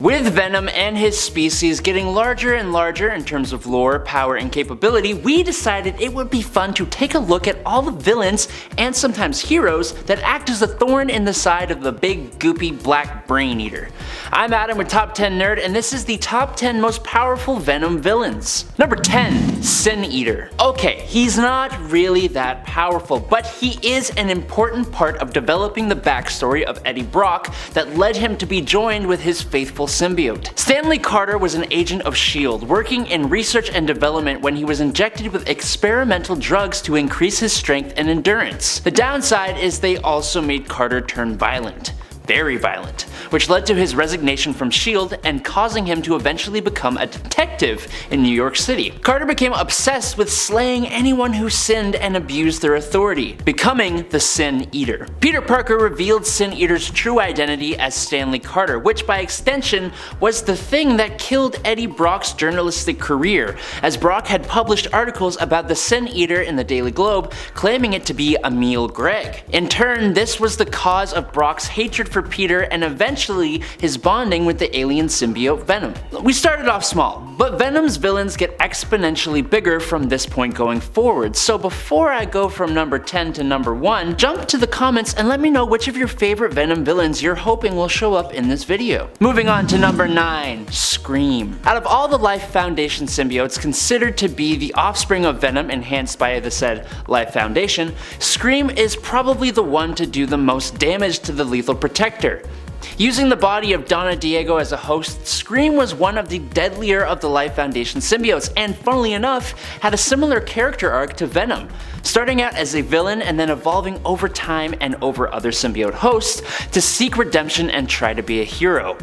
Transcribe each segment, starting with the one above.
With Venom and his species getting larger and larger in terms of lore, power, and capability, we decided it would be fun to take a look at all the villains and sometimes heroes that act as a thorn in the side of the big goopy black brain eater. I'm Adam with Top 10 Nerd, and this is the top 10 most powerful Venom villains. Number 10, Sin Eater. Okay, he's not really that powerful, but he is an important part of developing the backstory of Eddie Brock that led him to be joined with his faithful symbiote. Stanley Carter was an agent of S.H.I.E.L.D. working in research and development when he was injected with experimental drugs to increase his strength and endurance. The downside is they also made Carter turn violent. Very violent, which led to his resignation from S.H.I.E.L.D. and causing him to eventually become a detective in New York City. Carter became obsessed with slaying anyone who sinned and abused their authority, becoming the Sin Eater. Peter Parker revealed Sin Eater's true identity as Stanley Carter, which by extension was the thing that killed Eddie Brock's journalistic career, as Brock had published articles about the Sin Eater in the Daily Globe, claiming it to be Emil Gregg. In turn, this was the cause of Brock's hatred for Peter and eventually his bonding with the alien symbiote Venom. We started off small, but Venom's villains get exponentially bigger from this point going forward, so before I go from number 10 to number 1, jump to the comments and let me know which of your favorite Venom villains you're hoping will show up in this video. Moving on to number 9, Scream. Out of all the Life Foundation symbiotes considered to be the offspring of Venom enhanced by the said Life Foundation, Scream is probably the one to do the most damage to the Lethal Protector. Using the body of Donna Diego as a host, Scream was one of the deadlier of the Life Foundation symbiotes, and funnily enough, had a similar character arc to Venom, starting out as a villain and then evolving over time and over other symbiote hosts to seek redemption and try to be a hero.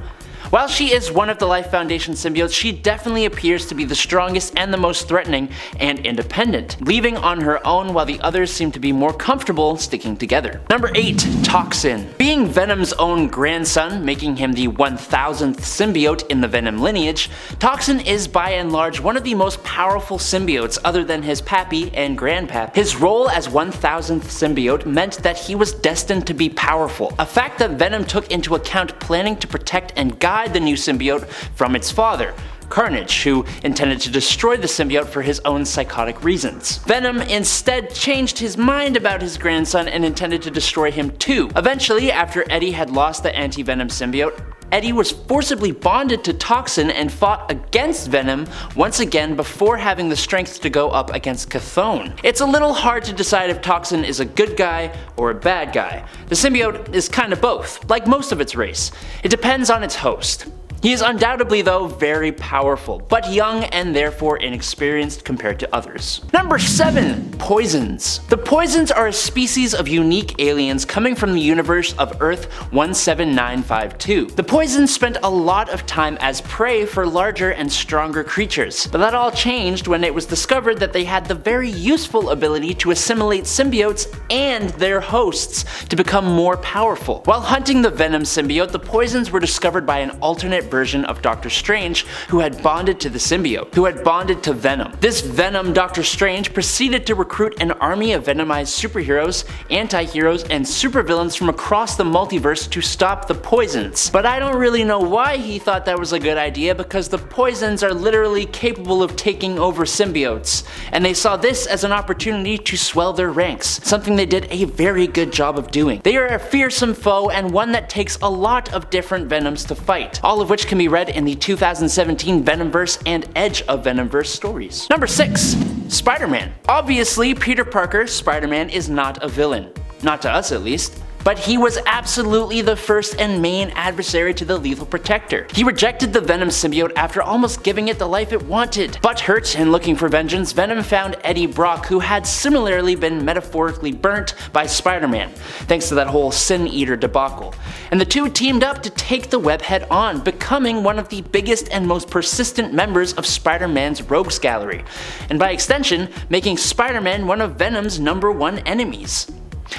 While she is one of the Life Foundation symbiotes, she definitely appears to be the strongest and the most threatening and independent, leaving on her own while the others seem to be more comfortable sticking together. Number 8, Toxin. Being Venom's own grandson, making him the 1000th symbiote in the Venom lineage, Toxin is by and large one of the most powerful symbiotes other than his pappy and grandpap. His role as 1000th symbiote meant that he was destined to be powerful, a fact that Venom took into account planning to protect and guide the new symbiote from its father, Carnage, who intended to destroy the symbiote for his own psychotic reasons. Venom instead changed his mind about his grandson and intended to destroy him too. Eventually, after Eddie had lost the anti-Venom symbiote, Eddie was forcibly bonded to Toxin and fought against Venom once again before having the strength to go up against Chthon. It's a little hard to decide if Toxin is a good guy or a bad guy. The symbiote is kind of both, like most of its race. It depends on its host. He is undoubtedly, though, very powerful, but young and therefore inexperienced compared to others. Number 7, Poisons. The Poisons are a species of unique aliens coming from the universe of Earth 17952. The Poisons spent a lot of time as prey for larger and stronger creatures, but that all changed when it was discovered that they had the very useful ability to assimilate symbiotes and their hosts to become more powerful. While hunting the Venom symbiote, the Poisons were discovered by an alternate version of Doctor Strange who had bonded to the symbiote, who had bonded to Venom. This Venom Doctor Strange proceeded to recruit an army of Venomized superheroes, anti-heroes, and supervillains from across the multiverse to stop the Poisons. But I don't really know why he thought that was a good idea, because the Poisons are literally capable of taking over symbiotes, and they saw this as an opportunity to swell their ranks, something they did a very good job of doing. They are a fearsome foe and one that takes a lot of different Venoms to fight, all of which can be read in the 2017 Venomverse and Edge of Venomverse stories. Number 6, Spider-Man. Obviously, Peter Parker, Spider-Man, is not a villain. Not to us, at least. But he was absolutely the first and main adversary to the Lethal Protector. He rejected the Venom symbiote after almost giving it the life it wanted. Butthurt and looking for vengeance, Venom found Eddie Brock, who had similarly been metaphorically burnt by Spider-Man, thanks to that whole Sin Eater debacle. And the two teamed up to take the web head on, becoming one of the biggest and most persistent members of Spider-Man's rogues gallery, and by extension, making Spider-Man one of Venom's #1 enemies.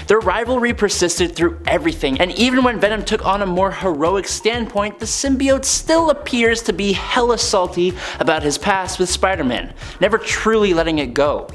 Their rivalry persisted through everything, and even when Venom took on a more heroic standpoint, the symbiote still appears to be hella salty about his past with Spider-Man, never truly letting it go.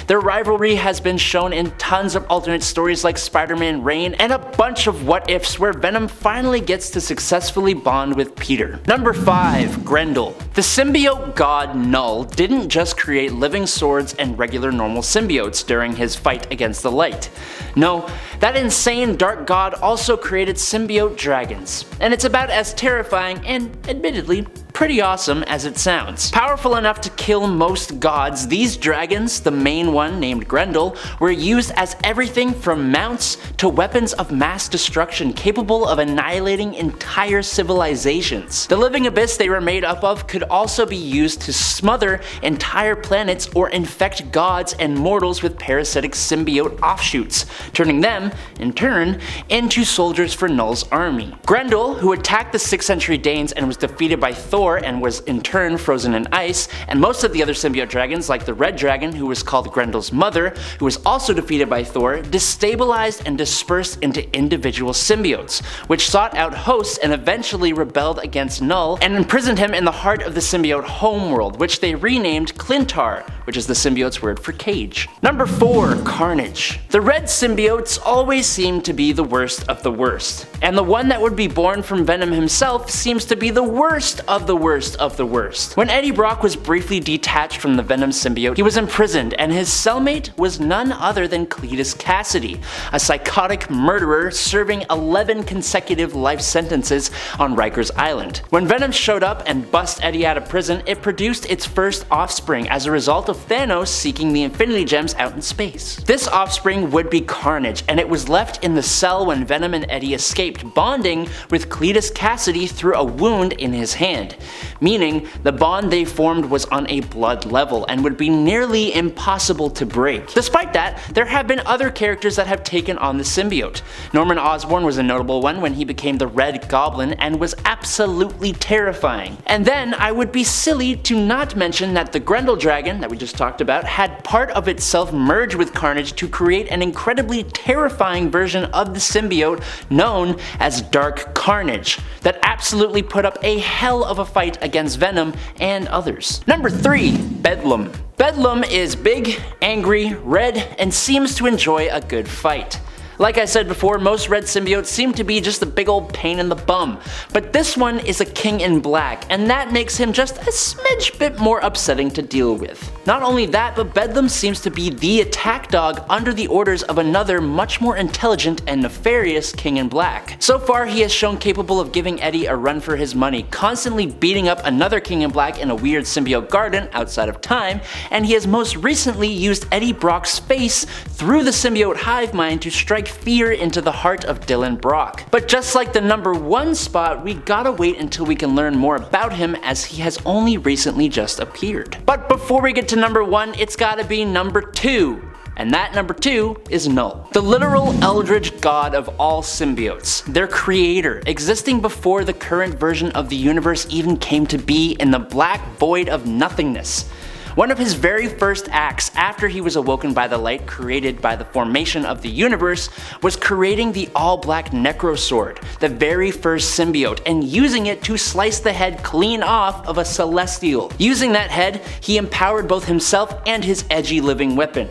Their rivalry has been shown in tons of alternate stories like Spider-Man Reign and a bunch of what-ifs where Venom finally gets to successfully bond with Peter. Number 5. Grendel. The symbiote god Knull didn't just create living swords and regular normal symbiotes during his fight against the light. No, that insane dark god also created symbiote dragons, and it's about as terrifying and, admittedly, pretty awesome as it sounds. Powerful enough to kill most gods, these dragons, the main one named Grendel, were used as everything from mounts to weapons of mass destruction capable of annihilating entire civilizations. The living abyss they were made up of could also be used to smother entire planets or infect gods and mortals with parasitic symbiote offshoots, turning them, in turn, into soldiers for Knull's army. Grendel, who attacked the 6th century Danes and was defeated by Thor and was in turn frozen in ice, and most of the other symbiote dragons like the Red Dragon, who was called Grendel's mother, who was also defeated by Thor, destabilized and dispersed into individual symbiotes, which sought out hosts and eventually rebelled against Knull and imprisoned him in the heart of the symbiote homeworld, which they renamed Clintar, which is the symbiote's word for cage. Number 4. Carnage. The red symbiotes always seem to be the worst of the worst, and the one that would be born from Venom himself seems to be the worst of the worst of the worst. When Eddie Brock was briefly detached from the Venom symbiote, he was imprisoned, and his cellmate was none other than Cletus Cassidy, a psychotic murderer serving 11 consecutive life sentences on Rikers Island. When Venom showed up and bust Eddie out of prison, it produced its first offspring as a result of Thanos seeking the Infinity Gems out in space. This offspring would be Carnage, and it was left in the cell when Venom and Eddie escaped, bonding with Cletus Cassidy through a wound in his hand, meaning the bond they formed was on a blood level and would be nearly impossible to break. Despite that, there have been other characters that have taken on the symbiote. Norman Osborn was a notable one when he became the Red Goblin and was absolutely terrifying. And then I would be silly to not mention that the Grendel dragon that we just talked about had part of itself merge with Carnage to create an incredibly terrifying version of the symbiote known as Dark Carnage that absolutely put up a hell of a fight against Venom and others. Number 3. Bedlam. Bedlam is big, angry, red, and seems to enjoy a good fight. Like I said before, most red symbiotes seem to be just a big old pain in the bum, but this one is a king in black, and that makes him just a smidge bit more upsetting to deal with. Not only that, but Bedlam seems to be the attack dog under the orders of another much more intelligent and nefarious king in black. So far, he has shown capable of giving Eddie a run for his money, constantly beating up another king in black in a weird symbiote garden outside of time, and he has most recently used Eddie Brock's face through the symbiote hive mind to strike fear into the heart of Dylan Brock. But just like the number 1 spot, we gotta wait until we can learn more about him as he has only recently just appeared. But before we get to number 1, it's gotta be number 2. And that number 2 is Knull. The literal eldritch god of all symbiotes, their creator, existing before the current version of the universe even came to be in the black void of nothingness. One of his very first acts after he was awoken by the light created by the formation of the universe was creating the all-black Necrosword, the very first symbiote, and using it to slice the head clean off of a Celestial. Using that head, he empowered both himself and his edgy living weapon.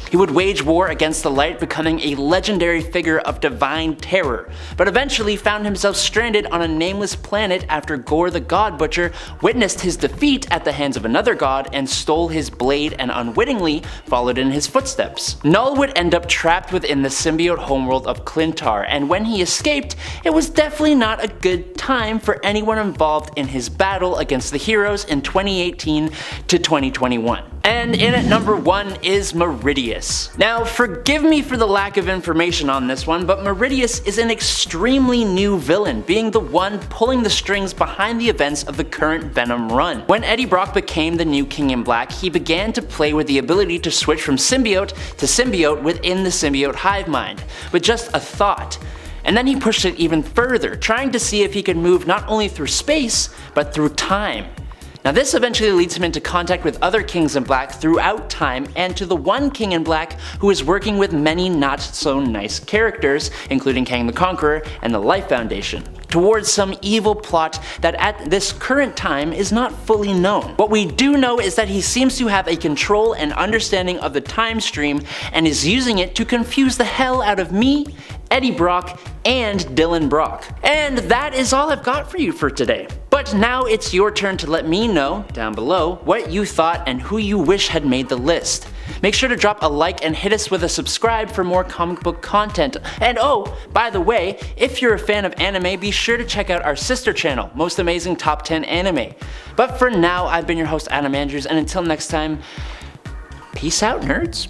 He would wage war against the light, becoming a legendary figure of divine terror, but eventually found himself stranded on a nameless planet after Gore the God Butcher witnessed his defeat at the hands of another god and stole his blade and unwittingly followed in his footsteps. Knull would end up trapped within the symbiote homeworld of Clintar, and when he escaped, it was definitely not a good time for anyone involved in his battle against the heroes in 2018 to 2021. And in at number 1 is Meridius. Now, forgive me for the lack of information on this one, but Meridius is an extremely new villain, being the one pulling the strings behind the events of the current Venom run. When Eddie Brock became the new King in Black, he began to play with the ability to switch from symbiote to symbiote within the symbiote hive mind, with just a thought. And then he pushed it even further, trying to see if he could move not only through space, but through time. Now this eventually leads him into contact with other Kings in Black throughout time, and to the one King in Black who is working with many not so nice characters, including Kang the Conqueror and the Life Foundation. towards some evil plot that at this current time is not fully known. What we do know is that he seems to have a control and understanding of the time stream and is using it to confuse the hell out of me, Eddie Brock, and Dylan Brock. And that is all I've got for you for today. But now it's your turn to let me know, down below, what you thought and who you wish had made the list. Make sure to drop a like and hit us with a subscribe for more comic book content. And oh, by the way, if you're a fan of anime, be sure to check out our sister channel, Most Amazing Top 10 Anime. But for now, I've been your host, Adam Andrews, and until next time, peace out, nerds.